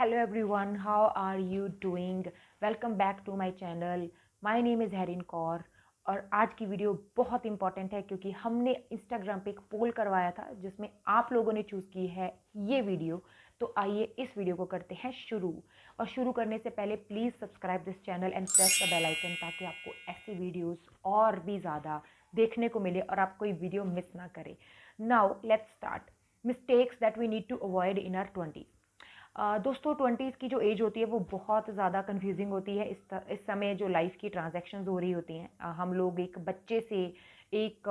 Hello everyone, how are you doing? Welcome back to my channel. My name is Herin Kaur और आज की video बहुत important है क्योंकि हमने इंस्टाग्राम पे एक पोल करवाया था जिसमें आप लोगों ने चूज़ की है ये वीडियो। तो आइए इस वीडियो को करते हैं शुरू। और शुरू करने से पहले please subscribe this channel and press the bell icon ताकि आपको ऐसी वीडियोस और भी ज़्यादा देखने को मिले और आप कोई वीडियो मिस ना करें। Now let's start. Mistakes that we need to avoid in our 20। दोस्तों 20s की जो एज होती है वो बहुत ज़्यादा कंफ्यूजिंग होती है। इस समय जो लाइफ की ट्रांजैक्शंस हो रही होती हैं, हम लोग एक बच्चे से एक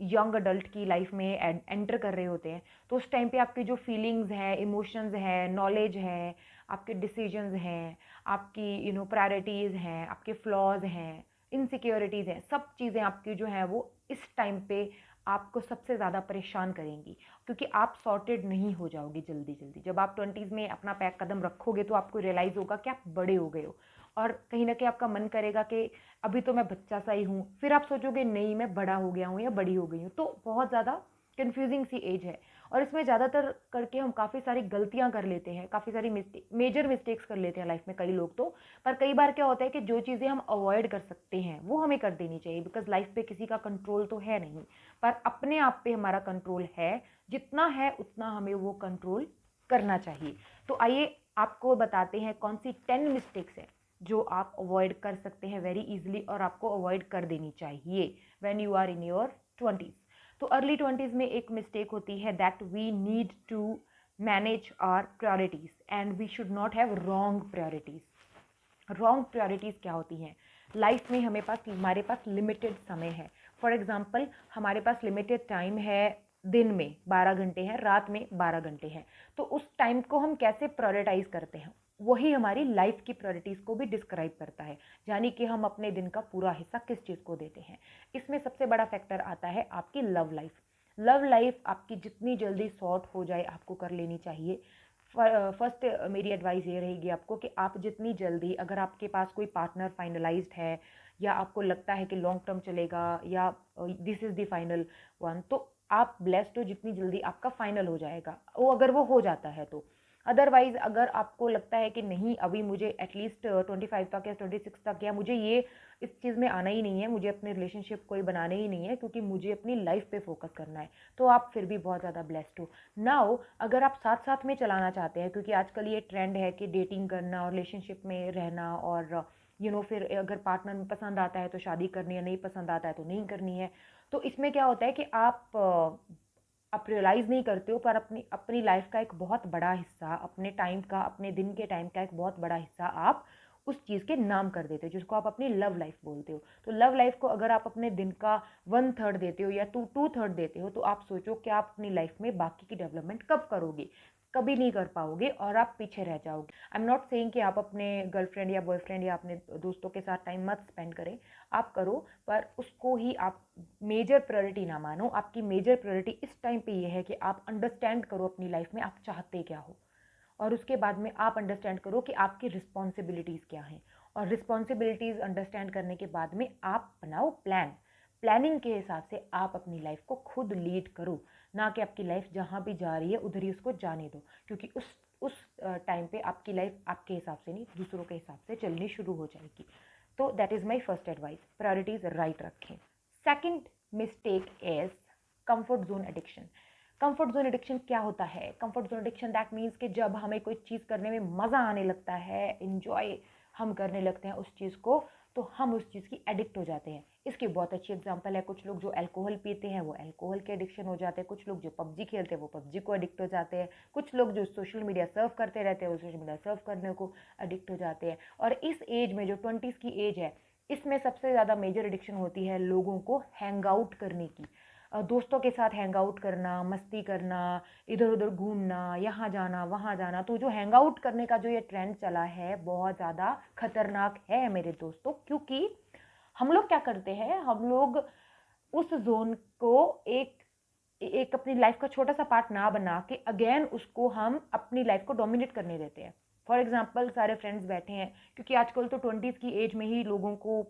यंग अडल्ट की लाइफ में एंटर कर रहे होते हैं। तो उस टाइम पे आपकी जो फीलिंग्स हैं, इमोशंस हैं, नॉलेज है, आपके डिसीजंस हैं, आपकी प्रायोरिटीज़ हैं, आपके फ्लॉज हैं, इनसिक्योरिटीज़ हैं, सब चीज़ें आपकी जो हैं वो इस टाइम पे आपको सबसे ज़्यादा परेशान करेंगी क्योंकि आप सॉर्टेड नहीं हो जाओगे जल्दी जल्दी। जब आप 20s में अपना पैर कदम रखोगे तो आपको रियलाइज़ होगा कि आप बड़े हो गए हो और कहीं ना कहीं आपका मन करेगा कि अभी तो मैं बच्चा सा ही हूँ, फिर आप सोचोगे नहीं मैं बड़ा हो गया हूँ या बड़ी हो गई हूँ। तो बहुत ज़्यादा कन्फ्यूजिंग सी एज है और इसमें ज़्यादातर करके हम काफ़ी सारी गलतियाँ कर लेते हैं, काफ़ी सारी मेजर मिस्टेक्स कर लेते हैं लाइफ में कई लोग तो। पर कई बार क्या होता है कि जो चीज़ें हम अवॉइड कर सकते हैं वो हमें कर देनी चाहिए, बिकॉज लाइफ पे किसी का कंट्रोल तो है नहीं, पर अपने आप पे हमारा कंट्रोल है। जितना है उतना हमें वो कंट्रोल करना चाहिए। तो आइए आपको बताते हैं कौन सी 10 मिस्टेक्स हैं जो आप अवॉइड कर सकते हैं वेरी इजीली और आपको अवॉइड कर देनी चाहिए when you are in your 20s। तो अर्ली 20s में एक मिस्टेक होती है that we need to manage our priorities and we should not have wrong priorities. Wrong priorities क्या होती हैं? लाइफ में हमारे पास लिमिटेड समय है। फॉर एग्जांपल हमारे पास लिमिटेड टाइम है, दिन में 12 घंटे हैं, रात में 12 घंटे हैं। तो उस टाइम को हम कैसे प्रायोरिटाइज करते हैं वही हमारी लाइफ की प्रायोरिटीज़ को भी डिस्क्राइब करता है, यानी कि हम अपने दिन का पूरा हिस्सा किस चीज़ को देते हैं। इसमें सबसे बड़ा फैक्टर आता है आपकी लव लाइफ। लव लाइफ आपकी जितनी जल्दी सॉर्ट हो जाए आपको कर लेनी चाहिए। फर्स्ट मेरी एडवाइस ये रहेगी आपको कि आप जितनी जल्दी, अगर आपके पास कोई पार्टनर फाइनलाइज्ड है या आपको लगता है कि लॉन्ग टर्म चलेगा या this is the final one, तो आप ब्लेस्ड हो जितनी जल्दी आपका फाइनल हो जाएगा वो, अगर वो हो जाता है तो। अदरवाइज अगर आपको लगता है कि नहीं अभी मुझे एटलीस्ट 25 तक या 26 तक या मुझे ये इस चीज़ में आना ही नहीं है, मुझे अपने रिलेशनशिप कोई बनाने ही नहीं है क्योंकि मुझे अपनी लाइफ पे फोकस करना है, तो आप फिर भी बहुत ज़्यादा ब्लेस्ड हो। नाउ अगर आप साथ साथ में चलाना चाहते हैं, क्योंकि आजकल ये ट्रेंड है कि डेटिंग करना और रिलेशनशिप में रहना और फिर अगर पार्टनर में पसंद आता है तो शादी करनी है, नहीं पसंद आता है तो नहीं करनी है। तो इसमें क्या होता है कि आप रियलाइज़ नहीं करते हो पर अपनी अपनी लाइफ का एक बहुत बड़ा हिस्सा, अपने टाइम का, अपने दिन के टाइम का एक बहुत बड़ा हिस्सा आप उस चीज़ के नाम कर देते हो जिसको आप अपनी लव लाइफ बोलते हो। तो लव लाइफ को अगर आप अपने दिन का 1/3 देते हो या 2/3 देते हो तो आप सोचो कि आप अपनी लाइफ में बाकी की डेवलपमेंट कब करोगे? कभी नहीं कर पाओगे और आप पीछे रह जाओगे। आई एम नॉट सेइंग कि आप अपने गर्लफ्रेंड या बॉयफ्रेंड या अपने दोस्तों के साथ टाइम मत स्पेंड करें, आप करो, पर उसको ही आप मेजर प्रायोरिटी ना मानो। आपकी मेजर प्रायोरिटी इस टाइम पे ये है कि आप अंडरस्टैंड करो अपनी लाइफ में आप चाहते क्या हो, और उसके बाद में आप अंडरस्टैंड करो कि आपकी रिस्पॉन्सिबिलिटीज़ क्या हैं। और रिस्पॉन्सिबिलिटीज़ अंडरस्टैंड करने के बाद में आप बनाओ प्लान। प्लानिंग के हिसाब से आप अपनी लाइफ को खुद लीड करो, ना कि आपकी लाइफ जहाँ भी जा रही है उधर ही उसको जाने दो, क्योंकि उस टाइम पे आपकी लाइफ आपके हिसाब से नहीं दूसरों के हिसाब से चलनी शुरू हो जाएगी। तो that is my first advice, priorities right रखें। Second mistake is comfort zone addiction. Comfort zone addiction क्या होता है? Comfort zone addiction that means कि जब हमें कोई चीज़ करने में मज़ा आने लगता है, इन्जॉय हम करने लगते हैं उस चीज़ को, तो हम उस चीज़ की एडिक्ट हो जाते हैं। इसकी बहुत अच्छी एग्जांपल है, कुछ लोग जो अल्कोहल पीते हैं वो अल्कोहल के एडिक्शन हो जाते हैं, कुछ लोग जो पबजी खेलते हैं वो पबजी को एडिक्ट हो जाते हैं, कुछ लोग जो सोशल मीडिया सर्व करते रहते हैं वो सोशल मीडिया सर्व करने को एडिक्ट हो जाते हैं। और इस एज में जो 20s की एज है, इसमें सबसे ज़्यादा मेजर एडिक्शन होती है लोगों को हैंग आउट करने की। दोस्तों के साथ हैंग आउट करना, मस्ती करना, इधर उधर घूमना, यहाँ जाना वहाँ जाना। तो जो हैंग आउट करने का जो ये ट्रेंड चला है बहुत ज़्यादा खतरनाक है मेरे दोस्तों, क्योंकि हम लोग क्या करते हैं, हम लोग उस जोन को एक एक अपनी लाइफ का छोटा सा पार्ट ना बना के अगेन उसको हम अपनी लाइफ को डोमिनेट करने देते हैं। फॉर एग्जाम्पल सारे फ्रेंड्स बैठे हैं, क्योंकि आजकल तो 20s की एज में ही लोगों को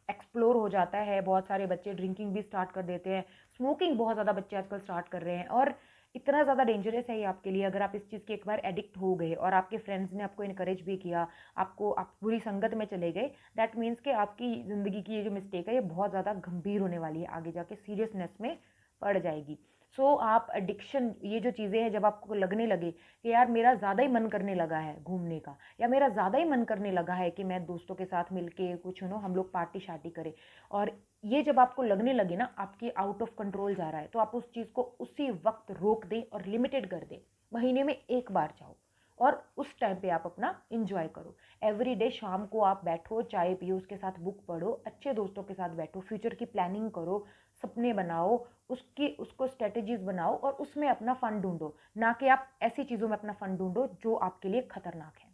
एक्सप्लोर हो जाता है, बहुत सारे बच्चे ड्रिंकिंग भी स्टार्ट कर देते हैं, स्मोकिंग बहुत ज़्यादा बच्चे आजकल स्टार्ट कर रहे हैं। और इतना ज़्यादा डेंजरस है ये आपके लिए। अगर आप इस चीज़ के एक बार एडिक्ट हो गए और आपके फ्रेंड्स ने आपको इनकरेज भी किया, आप बुरी संगत में चले गए, दैट मीन्स कि आपकी ज़िंदगी की ये जो मिस्टेक है ये बहुत ज़्यादा गंभीर होने वाली है, आगे जाके सीरियसनेस में पड़ जाएगी। आप एडिक्शन, ये जो चीज़ें हैं, जब आपको लगने लगे कि यार मेरा ज़्यादा ही मन करने लगा है घूमने का, या मेरा ज़्यादा ही मन करने लगा है कि मैं दोस्तों के साथ मिलके कुछ हम लोग पार्टी शार्टी करें, और ये जब आपको लगने लगे ना आपकी आउट ऑफ कंट्रोल जा रहा है, तो आप उस चीज़ को उसी वक्त रोक दें और लिमिटेड कर दें। महीने में एक बार जाओ और उस टाइम पे आप अपना इंजॉय करो। एवरी डे शाम को आप बैठो, चाय पियो, उसके साथ बुक पढ़ो, अच्छे दोस्तों के साथ बैठो, फ्यूचर की प्लानिंग करो, सपने बनाओ, उसको स्ट्रेटजीज बनाओ और उसमें अपना फन ढूंढो, ना कि आप ऐसी चीज़ों में अपना फन ढूंढो जो आपके लिए खतरनाक है।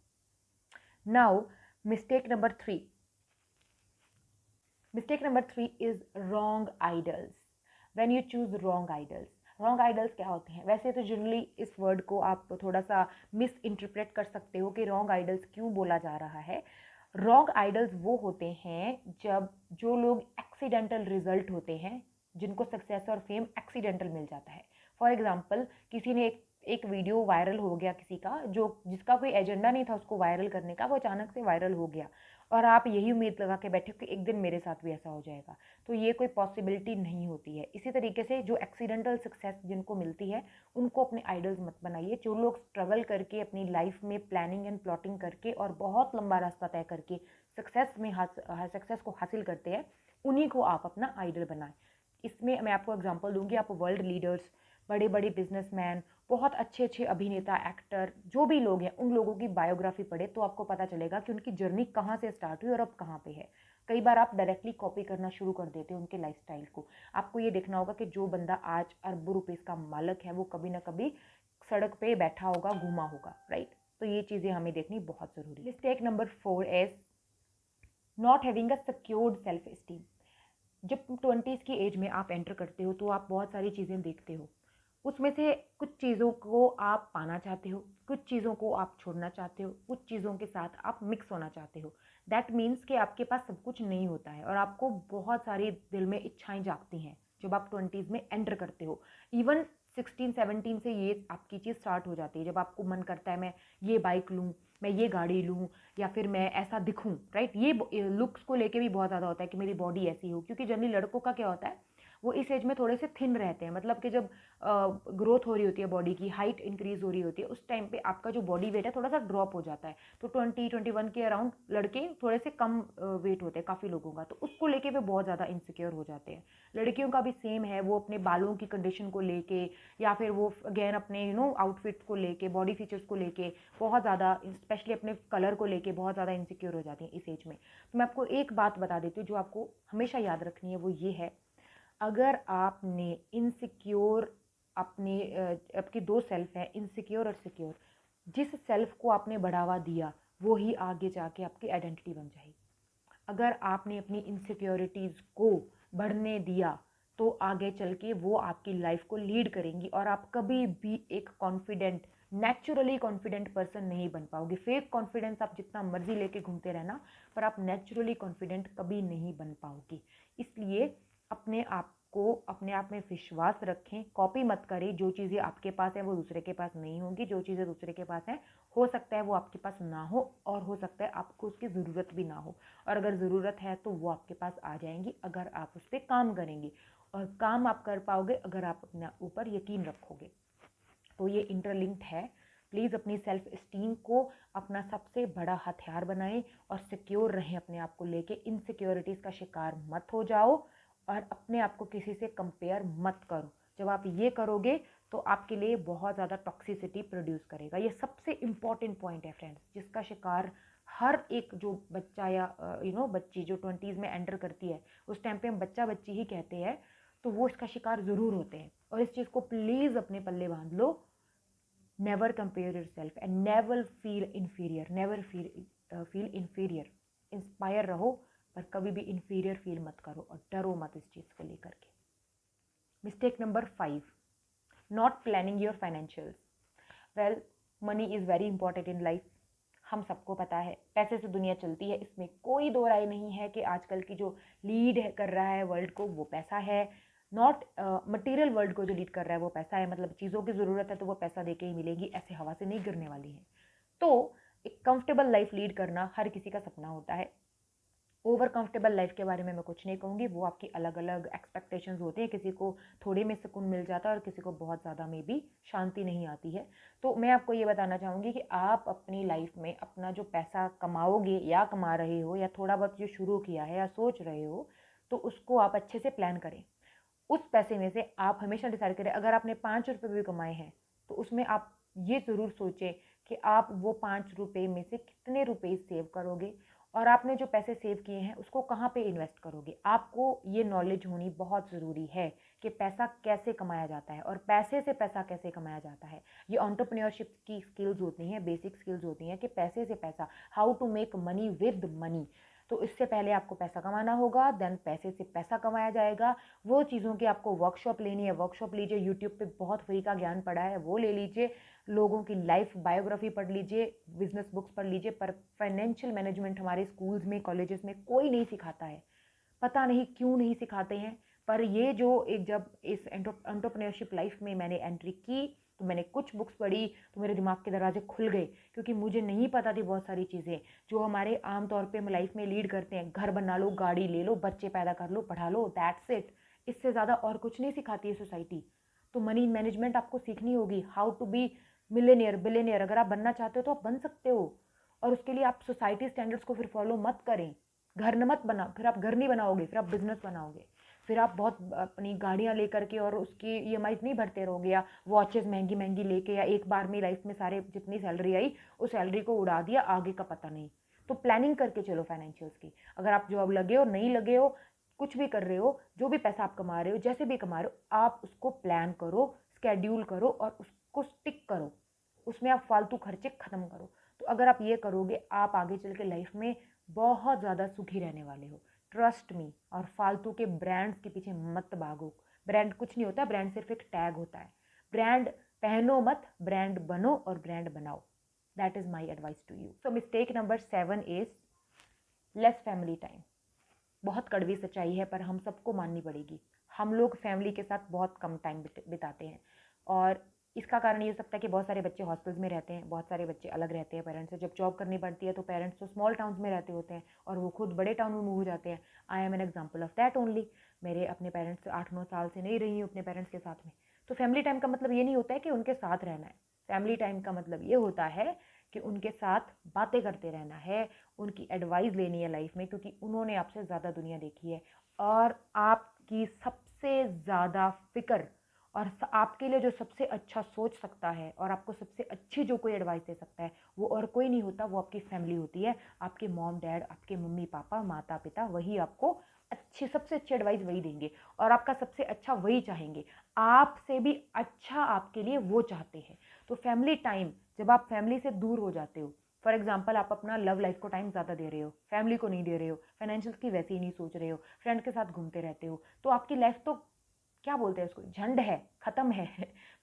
Now mistake number 3, mistake number 3 is wrong idols. When you choose wrong idols, wrong idols क्या होते हैं? वैसे तो जनरली इस वर्ड को आप थोड़ा सा मिस इंटरप्रेट कर सकते हो कि रॉन्ग आइडल्स क्यों बोला जा रहा है। रॉन्ग आइडल्स वो होते हैं जब जो लोग एक्सीडेंटल रिजल्ट होते हैं, जिनको सक्सेस और फेम एक्सीडेंटल मिल जाता है। फॉर एग्जाम्पल, किसी ने एक वीडियो वायरल हो गया किसी का, जिसका कोई एजेंडा नहीं था उसको वायरल करने का, वो अचानक से वायरल हो गया, और आप यही उम्मीद लगा के बैठे हो कि एक दिन मेरे साथ भी ऐसा हो जाएगा। तो ये कोई पॉसिबिलिटी नहीं होती है। इसी तरीके से जो एक्सीडेंटल सक्सेस जिनको मिलती है, उनको अपने आइडल्स मत बनाइए। जो लोग स्ट्रगल करके अपनी लाइफ में प्लानिंग एंड प्लॉटिंग करके और बहुत लंबा रास्ता तय करके सक्सेस को हासिल करते हैं, उन्हीं को आप अपना आइडल बनाएं। इसमें मैं आपको एग्जांपल दूंगी। आप वर्ल्ड लीडर्स, बड़े बड़े बिजनेसमैन, बहुत अच्छे अच्छे अभिनेता, एक्टर, जो भी लोग हैं, उन लोगों की बायोग्राफी पढ़े तो आपको पता चलेगा कि उनकी जर्नी कहाँ से स्टार्ट हुई और अब कहाँ पे है। कई बार आप डायरेक्टली कॉपी करना शुरू कर देते हो उनके लाइफस्टाइल को। आपको ये देखना होगा कि जो बंदा आज अरबों रुपीस का मालिक है, वो कभी ना कभी सड़क पे बैठा होगा, घूमा होगा, राइट? तो ये चीज़ें हमें देखनी बहुत ज़रूरी है। Mistake number 4 is not having a secured self esteem. जब 20s की एज में आप एंटर करते हो तो आप बहुत सारी चीज़ें देखते हो। उसमें से कुछ चीज़ों को आप पाना चाहते हो, कुछ चीज़ों को आप छोड़ना चाहते हो, कुछ चीज़ों के साथ आप मिक्स होना चाहते हो। दैट मीन्स कि आपके पास सब कुछ नहीं होता है और आपको बहुत सारी दिल में इच्छाएं जागती हैं जब आप 20s में एंटर करते हो। इवन 16-17 से ये आपकी चीज़ स्टार्ट हो जाती है, जब आपको मन करता है मैं ये बाइक लूँ, मैं ये गाड़ी लूँ, या फिर मैं ऐसा दिखूं, राइट? ये लुक्स को लेके भी बहुत ज़्यादा होता है कि मेरी बॉडी ऐसी हो, क्योंकि जनरली लड़कों का क्या होता है, वो इस एज में थोड़े से थिन रहते हैं। मतलब कि जब ग्रोथ हो रही होती है, बॉडी की हाइट इंक्रीज हो रही होती है, उस टाइम पे आपका जो बॉडी वेट है थोड़ा सा ड्रॉप हो जाता है। तो 20-21 के अराउंड लड़के थोड़े से कम वेट होते हैं काफ़ी लोगों का, तो उसको लेके भी बहुत ज़्यादा इनसिक्योर हो जाते हैं। लड़कियों का भी सेम है, वो अपने बालों की कंडीशन को लेके, या फिर वो अगेन अपने आउटफिट को लेके, बॉडी फीचर्स को लेके बहुत ज़्यादा, स्पेशली अपने कलर को लेके बहुत ज़्यादा इनसिक्योर हो जाती हैं इस एज में। तो मैं आपको एक बात बता देती हूँ जो आपको हमेशा याद रखनी है, वो ये है, अगर आपने इनसिक्योर अपने आपके दो सेल्फ हैं, इनसिक्योर और सिक्योर, जिस सेल्फ को आपने बढ़ावा दिया वो ही आगे जाके आपकी आइडेंटिटी बन जाएगी। अगर आपने अपनी इनसिक्योरिटीज़ को बढ़ने दिया तो आगे चल के वो आपकी लाइफ को लीड करेंगी और आप कभी भी एक कॉन्फिडेंट, नेचुरली कॉन्फिडेंट पर्सन नहीं बन पाओगे। फेक कॉन्फिडेंस आप जितना मर्जी लेके घूमते रहना, पर आप नेचुरली कॉन्फिडेंट कभी नहीं बन पाओगे। इसलिए अपने आप में विश्वास रखें, कॉपी मत करें। जो चीज़ें आपके पास है वो दूसरे के पास नहीं होंगी, जो चीज़ें दूसरे के पास हैं हो सकता है वो आपके पास ना हो, और हो सकता है आपको उसकी ज़रूरत भी ना हो, और अगर ज़रूरत है तो वो आपके पास आ जाएंगी अगर आप उस पर काम करेंगे। और काम आप कर पाओगे अगर आप अपने ऊपर यकीन रखोगे। तो ये इंटरलिंक्ड है। प्लीज़ अपनी सेल्फ इस्टीम को अपना सबसे बड़ा हथियार बनाएं और सिक्योर रहें अपने आप को लेके। इनसिक्योरिटीज़ का शिकार मत हो जाओ और अपने आप को किसी से कंपेयर मत करो। जब आप ये करोगे तो आपके लिए बहुत ज़्यादा टॉक्सिसिटी प्रोड्यूस करेगा। ये सबसे इम्पॉर्टेंट पॉइंट है फ्रेंड्स, जिसका शिकार हर एक जो बच्चा या बच्ची जो 20s में एंटर करती है, उस टाइम पे हम बच्चा बच्ची ही कहते हैं, तो वो इसका शिकार ज़रूर होते हैं। और इस चीज़ को प्लीज़ अपने पल्ले बांध लो। Never compare yourself and never feel inferior, never feel inferior. Inspire रहो पर कभी भी इन्फीरियर फील मत करो और डरो मत इस चीज़ को लेकर के। Mistake number 5, not planning your financials. Well, money is very important in life. हम सबको पता है पैसे से दुनिया चलती है, इसमें कोई दो राय नहीं है कि आजकल की जो लीड कर रहा है वर्ल्ड को वो पैसा है। नॉट मटेरियल वर्ल्ड को जो लीड कर रहा है वो पैसा है, मतलब चीज़ों की ज़रूरत है तो वो पैसा दे के ही मिलेगी, ऐसे हवा से नहीं गिरने वाली है। तो एक कंफर्टेबल लाइफ लीड करना हर किसी का सपना होता है। ओवर कंफर्टेबल लाइफ के बारे में मैं कुछ नहीं कहूँगी, वो आपकी अलग अलग एक्सपेक्टेशंस होती हैं, किसी को थोड़े में सुकून मिल जाता है और किसी को बहुत ज़्यादा में भी शांति नहीं आती है। तो मैं आपको ये बताना चाहूँगी कि आप अपनी लाइफ में अपना जो पैसा कमाओगे या कमा रहे हो या थोड़ा बहुत जो शुरू किया है या सोच रहे हो, तो उसको आप अच्छे से प्लान करें। उस पैसे में से आप हमेशा डिसाइड करें, अगर आपने 5 रुपये भी कमाए हैं तो उसमें आप ये ज़रूर सोचें कि आप वो 5 रुपये में से कितने रुपए सेव करोगे और आपने जो पैसे सेव किए हैं उसको कहाँ पे इन्वेस्ट करोगे। आपको ये नॉलेज होनी बहुत ज़रूरी है कि पैसा कैसे कमाया जाता है और पैसे से पैसा कैसे कमाया जाता है। ये एंटरप्रेन्योरशिप की स्किल्स होती हैं, बेसिक स्किल्स होती हैं कि पैसे से पैसा, how to make money with money. तो इससे पहले आपको पैसा कमाना होगा, देन पैसे से पैसा कमाया जाएगा। वो चीज़ों की आपको वर्कशॉप लेनी है, वर्कशॉप लीजिए, यूट्यूब पे बहुत फ्री का ज्ञान पड़ा है वो ले लीजिए, लोगों की लाइफ बायोग्राफी पढ़ लीजिए, बिजनेस बुक्स पढ़ लीजिए। पर फाइनेंशियल मैनेजमेंट हमारे स्कूल्स में, कॉलेजेस में कोई नहीं सिखाता है, पता नहीं क्यों नहीं सिखाते हैं। पर ये जो एक जब इस एंटरप्रेन्योरशिप लाइफ में मैंने एंट्री की तो मैंने कुछ बुक्स पढ़ी तो मेरे दिमाग के दरवाजे खुल गए, क्योंकि मुझे नहीं पता थी बहुत सारी चीज़ें जो हमारे आम तौर पे हम लाइफ में लीड करते हैं। घर बना लो, गाड़ी ले लो, बच्चे पैदा कर लो, पढ़ा लो, दैट्स इट। इससे ज़्यादा और कुछ नहीं सिखाती है सोसाइटी। तो मनी मैनेजमेंट आपको सीखनी होगी, how to be millionaire billionaire. अगर आप बनना चाहते हो तो आप बन सकते हो, और उसके लिए आप सोसाइटी स्टैंडर्ड्स को फिर फॉलो मत करें। घर न मत बना, फिर आप घर नहीं बनाओगे, फिर आप बिजनेस बनाओगे, फिर आप बहुत अपनी गाड़ियाँ लेकर के और उसकी ईएमआई नहीं भरते रहोगे, या वॉचेस महंगी महंगी लेके, या एक बार में लाइफ में सारे जितनी सैलरी आई उस सैलरी को उड़ा दिया, आगे का पता नहीं। तो प्लानिंग करके चलो फाइनेंशियल्स की। अगर आप जॉब लगे हो, नहीं लगे हो, कुछ भी कर रहे हो, जो भी पैसा आप कमा रहे हो, जैसे भी कमा रहे हो, आप उसको प्लान करो, स्केड्यूल करो और उसको स्टिक करो। उसमें आप फालतू खर्चे खत्म करो। तो अगर आप ये करोगे, आप आगे चल के लाइफ में बहुत ज़्यादा सुखी रहने वाले हो, ट्रस्ट मी। और फालतू के ब्रांड्स के पीछे मत भागो। ब्रांड कुछ नहीं होता, ब्रांड सिर्फ एक टैग होता है। ब्रांड पहनो मत, ब्रांड बनो और ब्रांड बनाओ। That is my advice to you. So mistake number 7 is less family time. बहुत कड़वी सच्चाई है पर हम सबको माननी पड़ेगी। हम लोग फैमिली के साथ बहुत कम टाइम बिताते हैं, और इसका कारण ये हो सकता है कि बहुत सारे बच्चे हॉस्टल्स में रहते हैं, बहुत सारे बच्चे अलग रहते हैं पेरेंट्स से। जब जॉब करनी पड़ती है तो पेरेंट्स तो स्मॉल टाउन्स में रहते होते हैं और वो खुद बड़े टाउन में मूव हो जाते हैं। I am an example of that only. मेरे अपने पेरेंट्स 8-9 साल से नहीं रही हूँ अपने पेरेंट्स के साथ में। तो फैमिली टाइम का मतलब ये नहीं होता है कि उनके साथ रहना है। फैमिली टाइम का मतलब ये होता है कि उनके साथ बातें करते रहना है, उनकी एडवाइस लेनी है लाइफ में, क्योंकि उन्होंने आपसे ज़्यादा दुनिया देखी है और आपकी सबसे ज़्यादा फिक्र और आपके लिए जो सबसे अच्छा सोच सकता है और आपको सबसे अच्छी जो कोई एडवाइस दे सकता है वो और कोई नहीं होता, वो आपकी फैमिली होती है। आपके मॉम डैड, आपके मम्मी पापा, माता पिता, वही आपको अच्छी, सबसे अच्छी एडवाइस वही देंगे और आपका सबसे अच्छा वही चाहेंगे। आपसे भी अच्छा आपके लिए वो चाहते हैं। तो फैमिली टाइम, जब आप फैमिली से दूर हो जाते हो, फॉर एग्जाम्पल आप अपना लव लाइफ को टाइम ज़्यादा दे रहे हो, फैमिली को नहीं दे रहे हो, फाइनेंशियल की वैसे ही नहीं सोच रहे हो, फ्रेंड के साथ घूमते रहते हो, तो आपकी लाइफ तो क्या बोलते हैं उसको, झंड है, ख़त्म है।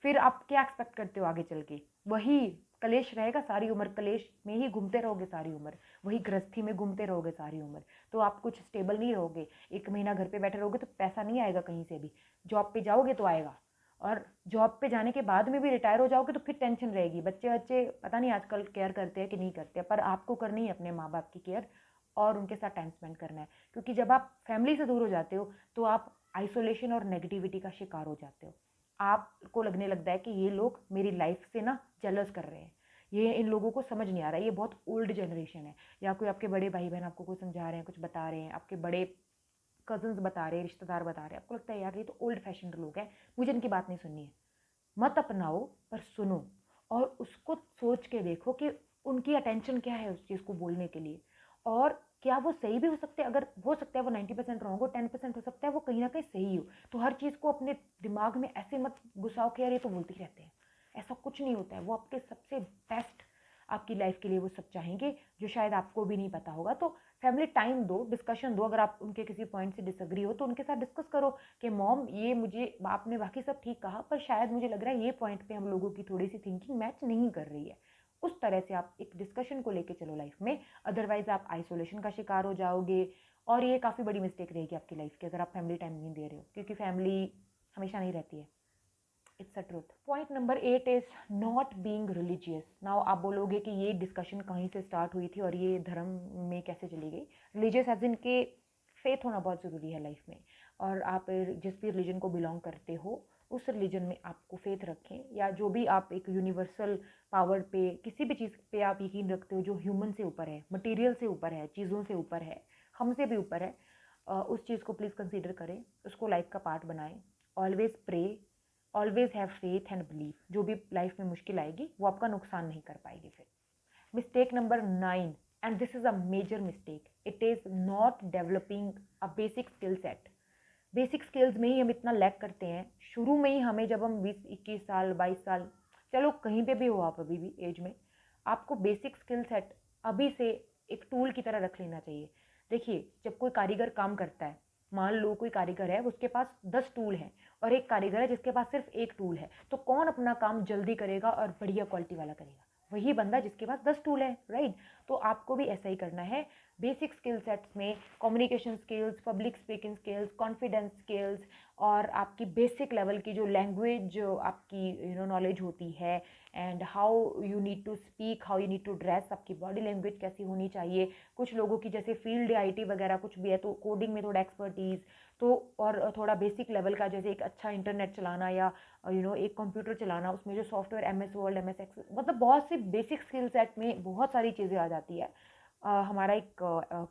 फिर आप क्या एक्सपेक्ट करते हो आगे चल के? वही कलेश रहेगा सारी उम्र, कलेश में ही घूमते रहोगे सारी उम्र, वही गृहस्थी में घूमते रहोगे सारी उम्र। तो आप कुछ स्टेबल नहीं रहोगे। 1 महीना घर पे बैठे रहोगे तो पैसा नहीं आएगा कहीं से भी। जॉब पे जाओगे तो आएगा, और जॉब पे जाने के बाद में भी रिटायर हो जाओगे तो फिर टेंशन रहेगी। बच्चे बच्चे पता नहीं आजकल केयर करते हैं कि नहीं करते, पर आपको करनी है अपने माँ बाप की केयर और उनके साथ टाइम स्पेंड करना है। क्योंकि जब आप फैमिली से दूर हो जाते हो तो आप आइसोलेशन और नेगेटिविटी का शिकार हो जाते हो। आपको लगने लगता है कि ये लोग मेरी लाइफ से ना जेलस कर रहे हैं, ये इन लोगों को समझ नहीं आ रहा है, ये बहुत ओल्ड जनरेशन है। या कोई आपके बड़े भाई बहन आपको कुछ समझा रहे हैं, कुछ बता रहे हैं, आपके बड़े कजन्स बता रहे हैं, रिश्तेदार बता रहे हैं, आपको लगता है यार ये तो ओल्ड फैशन लोग हैं, मुझे इनकी बात नहीं सुननी है। मत अपनाओ, पर सुनो और उसको सोच के देखो कि उनकी अटेंशन क्या है उस चीज़ को बोलने के लिए, और क्या वो सही भी हो सकते हैं। अगर हो सकता है वो 90% रॉन्ग हो, 10% हो सकता है वो कहीं ना कहीं सही हो। तो हर चीज़ को अपने दिमाग में ऐसे मत घुसाओ कि यार ये तो बोलते ही रहते हैं, ऐसा कुछ नहीं होता है। वो आपके सबसे बेस्ट, आपकी लाइफ के लिए वो सब चाहेंगे जो शायद आपको भी नहीं पता होगा। तो फैमिली टाइम दो, डिस्कशन दो। अगर आप उनके किसी पॉइंट से डिसएग्री हो तो उनके साथ डिस्कस करो कि मॉम ये मुझे, आपने बाकी सब ठीक कहा पर शायद मुझे लग रहा है ये पॉइंट पे हम लोगों की थोड़ी सी थिंकिंग मैच नहीं कर रही है। उस तरह से आप एक डिस्कशन को लेके चलो लाइफ में, अदरवाइज आप आइसोलेशन का शिकार हो जाओगे और ये काफ़ी बड़ी मिस्टेक रहेगी आपकी लाइफ की अगर आप फैमिली टाइम नहीं दे रहे हो, क्योंकि फैमिली हमेशा नहीं रहती है। It's a truth. Point number 8 is not being religious. Now आप बोलोगे कि ये डिस्कशन कहीं से स्टार्ट हुई थी और ये धर्म में कैसे चली गई। रिलीजियस एज इन के फेथ होना बहुत ज़रूरी है लाइफ में, और आप जिस भी रिलीजन को बिलोंग करते हो उस रिलीजन में आपको फेथ रखें, या जो भी आप एक यूनिवर्सल पावर पे, किसी भी चीज़ पे आप यकीन रखते हो जो ह्यूमन से ऊपर है, मटेरियल से ऊपर है, चीज़ों से ऊपर है, हमसे भी ऊपर है, उस चीज़ को प्लीज़ कंसीडर करें, उसको लाइफ का पार्ट बनाएं। Always pray, always have faith and believe. जो भी लाइफ में मुश्किल आएगी वो आपका नुकसान नहीं कर पाएगी फिर। Mistake number 9, and this is a major mistake, it is not developing a basic skill set. Basic skills में ही हम इतना लैक करते हैं शुरू में ही। हमें जब हम 20-21 साल 22 साल, चलो कहीं पे भी हो आप अभी भी एज में, आपको बेसिक स्किल सेट अभी से एक टूल की तरह रख लेना चाहिए। देखिए, जब कोई कारीगर काम करता है, मान लो कोई कारीगर है उसके पास 10 टूल हैं और एक कारीगर है जिसके पास सिर्फ एक टूल है, तो कौन अपना काम जल्दी करेगा और बढ़िया क्वालिटी वाला करेगा? वही बंदा जिसके पास 10 टूल है, राइट? तो आपको भी ऐसा ही करना है। बेसिक स्किल सेट्स में communication skills, public speaking skills, confidence skills, और आपकी बेसिक लेवल की जो लैंग्वेज जो आपकी नॉलेज होती है, and how you need to speak, how you need to dress, आपकी बॉडी लैंग्वेज कैसी होनी चाहिए। कुछ लोगों की जैसे फील्ड आईटी वगैरह कुछ भी है तो कोडिंग में थोड़ा एक्सपर्टीज़, तो और थोड़ा बेसिक लेवल का जैसे एक अच्छा इंटरनेट चलाना, या एक कंप्यूटर चलाना, उसमें जो software MS Word, MS Excel, मतलब बहुत सी बेसिक स्किल सेट में बहुत सारी चीज़ें आ जाती है। हमारा एक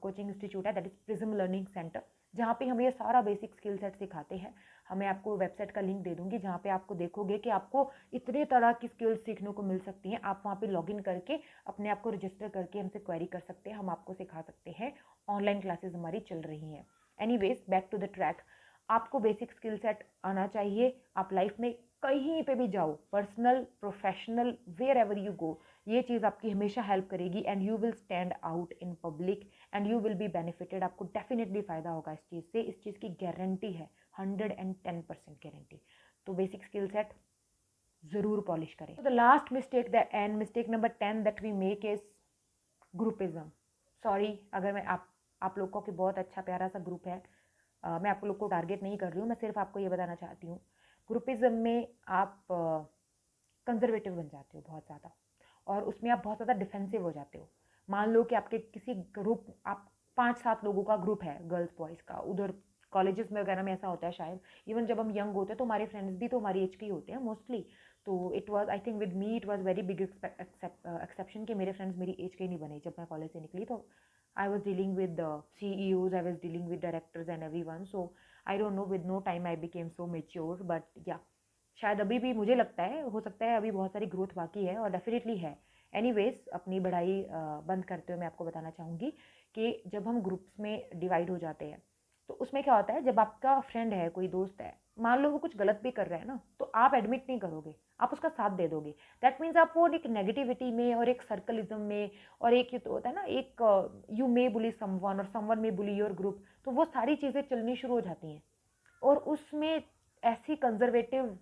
कोचिंग इंस्टीट्यूट है, that is prism learning centre, जहाँ पे हमें ये सारा बेसिक स्किल सेट सिखाते हैं। हमें आपको वेबसाइट का लिंक दे दूँगी जहाँ पे आपको देखोगे कि आपको इतने तरह की स्किल्स सीखने को मिल सकती हैं। आप वहाँ पे लॉगिन करके अपने आप को रजिस्टर करके हमसे क्वेरी कर सकते हैं, हम आपको सिखा सकते हैं। ऑनलाइन क्लासेस हमारी चल रही हैं। Anyways, back to the track. आपको बेसिक स्किल सेट आना चाहिए। आप लाइफ में कहीं पे भी जाओ, personal, professional, wherever you go, ये चीज़ आपकी हमेशा हेल्प करेगी, and you will stand out in public and you will be benefited. आपको डेफिनेटली फ़ायदा होगा इस चीज़ से, इस चीज़ की गारंटी है, 110% गारंटी। तो बेसिक स्किल सेट ज़रूर पॉलिश करें। The last mistake that, and mistake number 10 that we make is groupism. Sorry अगर मैं आप लोगों के बहुत अच्छा प्यारा सा ग्रुप है, मैं आप लोग को टारगेट नहीं कर रही हूँ, मैं सिर्फ आपको ये बताना चाहती हूँ। ग्रुपिज्म में आप कंजर्वेटिव बन जाते हो बहुत ज़्यादा, और उसमें आप बहुत ज़्यादा डिफेंसिव हो जाते हो। मान लो कि आपके किसी ग्रुप, आप 5-7 लोगों का ग्रुप है, गर्ल्स बॉयज़ का, उधर कॉलेजेस में वगैरह में ऐसा होता है शायद। इवन जब हम यंग होते हैं तो हमारे फ्रेंड्स भी तो हमारी एज के ही होते हैं मोस्टली। तो it was, I think with me it was very big exception कि मेरे फ्रेंड्स मेरी एज के ही नहीं बने जब मैं कॉलेज से निकली। तो I was dealing with the CEOs, I was dealing with directors and everyone. So I don't know, with no time I became so mature, but yeah, शायद अभी भी मुझे लगता है, हो सकता है अभी बहुत सारी ग्रोथ बाकी है, और डेफिनेटली है। एनीवेज, अपनी बढ़ाई बंद करते हुए मैं आपको बताना चाहूँगी कि जब हम ग्रुप्स में डिवाइड हो जाते हैं तो उसमें क्या होता है, जब आपका फ्रेंड है, कोई दोस्त है, मान लो वो कुछ गलत भी कर रहा है ना, तो आप एडमिट नहीं करोगे, आप उसका साथ दे दोगे। दैट मीन्स आप वो एक नेगेटिविटी में और एक सर्कलिज्म में, और एक ये तो होता है ना, एक यू मे बुली समवन और someone may bully your group, तो वो सारी चीज़ें चलनी शुरू हो जाती हैं। और उसमें ऐसी कंजर्वेटिव,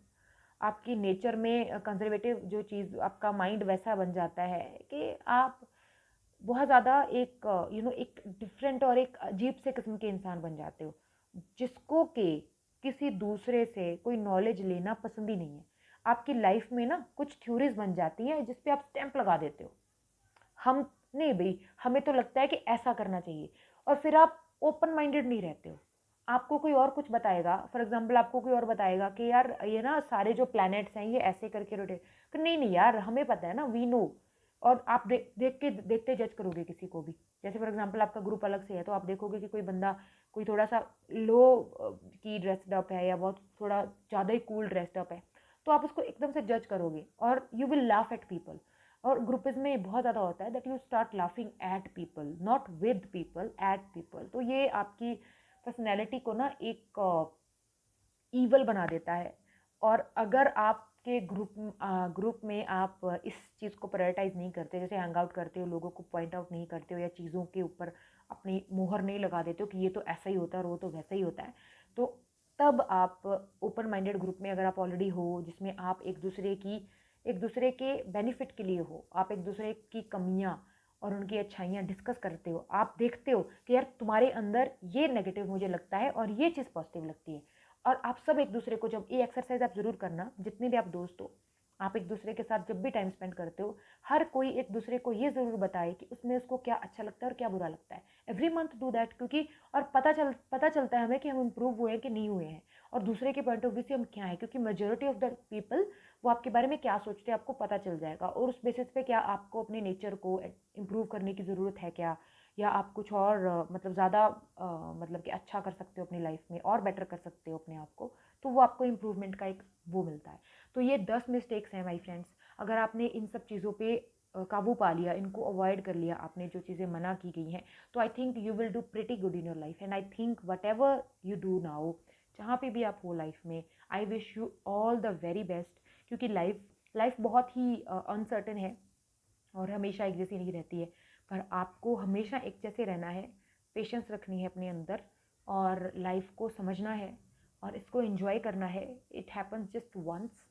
आपकी नेचर में कंजर्वेटिव जो चीज़, आपका माइंड वैसा बन जाता है कि आप बहुत ज़्यादा एक एक डिफरेंट और एक अजीब से किस्म के इंसान बन जाते हो, जिसको कि किसी दूसरे से कोई नॉलेज लेना पसंद ही नहीं है। आपकी लाइफ में ना कुछ थ्योरीज बन जाती हैं जिस पे आप स्टैंप लगा देते हो। हम नहीं भाई, हमें तो लगता है कि ऐसा करना चाहिए, और फिर आप ओपन माइंडेड नहीं रहते हो। आपको कोई और कुछ बताएगा, फॉर एग्जांपल आपको कोई और बताएगा कि यार ये ना सारे जो प्लैनेट्स हैं ये ऐसे करके रोटेट, तो नहीं नहीं यार, हमें पता है ना, वी नो। और आप देखते जज करोगे किसी को भी। जैसे फॉर एग्जांपल आपका ग्रुप अलग से है, तो आप देखोगे कि कोई बंदा कोई थोड़ा सा लो की ड्रेस्ड अप है, या बहुत थोड़ा ज़्यादा ही कूल ड्रेस्ड अप है, तो आप उसको एकदम से जज करोगे, और you will laugh at people. और ग्रुपिज्म में बहुत ज़्यादा होता है that you start laughing at people, not with people, at people. तो ये आपकी पर्सनैलिटी को ना एक ईवल बना देता है। और अगर आपके ग्रुप में आप इस चीज़ को प्रायोरिटाइज नहीं करते, जैसे हैंग आउट करते हो, लोगों को पॉइंट आउट नहीं करते हो, या चीज़ों के ऊपर अपनी मोहर नहीं लगा देते हो कि ये तो ऐसा ही होता है और वो तो वैसा ही होता है, तो तब आप ओपन माइंडेड ग्रुप में अगर आप ऑलरेडी हो, जिसमें आप एक दूसरे के बेनिफिट के लिए हो, आप एक दूसरे की कमियाँ और उनकी अच्छाइयाँ डिस्कस करते हो, आप देखते हो कि यार तुम्हारे अंदर ये नेगेटिव मुझे लगता है और ये चीज़ पॉजिटिव लगती है, और आप सब एक दूसरे को, जब ये एक्सरसाइज आप ज़रूर करना, जितने भी आप दोस्त हो, आप एक दूसरे के साथ जब भी टाइम स्पेंड करते हो, हर कोई एक दूसरे को ये ज़रूर बताए कि उसमें उसको क्या अच्छा लगता है और क्या बुरा लगता है। एवरी मंथ डू दैट, क्योंकि और पता चलता है हमें कि हम इम्प्रूव हुए हैं कि नहीं हुए हैं, और दूसरे के पॉइंट ऑफ व्यू से हम क्या है, क्योंकि मेजोरिटी ऑफ द पीपल वो आपके बारे में क्या सोचते हैं आपको पता चल जाएगा, और उस बेसिस पे क्या आपको अपने नेचर को इम्प्रूव करने की ज़रूरत है क्या, या आप कुछ और मतलब ज़्यादा मतलब कि अच्छा कर सकते हो अपनी लाइफ में और बेटर कर सकते हो अपने आप को, तो वो आपको इम्प्रूवमेंट का एक वो मिलता है। तो ये 10 मिस्टेक्स हैं माय फ्रेंड्स, अगर आपने इन सब चीज़ों पे काबू पा लिया, इनको अवॉइड कर लिया आपने, जो चीज़ें मना की गई हैं, तो I think you will do pretty good in your life, and I think what ever you do now, जहाँ पे भी आप हो लाइफ में, I wish you all the very best, क्योंकि लाइफ बहुत ही अनसर्टेन है और हमेशा एक जैसी नहीं रहती है, पर आपको हमेशा एक जैसे रहना है, पेशेंस रखनी है अपने अंदर, और लाइफ को समझना है और इसको एंजॉय करना है। इट हैपन्स जस्ट वंस,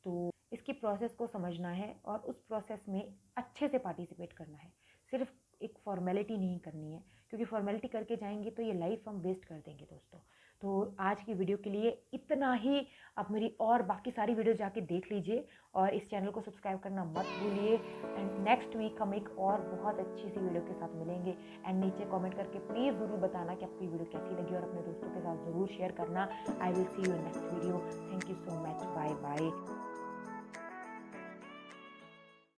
तो इसकी प्रोसेस को समझना है और उस प्रोसेस में अच्छे से पार्टिसिपेट करना है, सिर्फ एक फॉर्मेलिटी नहीं करनी है, क्योंकि फॉर्मेलिटी करके जाएंगे तो ये लाइफ हम वेस्ट कर देंगे दोस्तों। तो आज की वीडियो के लिए इतना ही। आप मेरी और बाकी सारी वीडियो जाके देख लीजिए और इस चैनल को सब्सक्राइब करना मत भूलिए, एंड नेक्स्ट वीक हम एक और बहुत अच्छी सी वीडियो के साथ मिलेंगे। एंड नीचे कमेंट करके प्लीज़ ज़रूर बताना कि आपको ये वीडियो कैसी लगी, और अपने दोस्तों के साथ ज़रूर शेयर करना। I will see you in next video. Thank you so much, bye bye.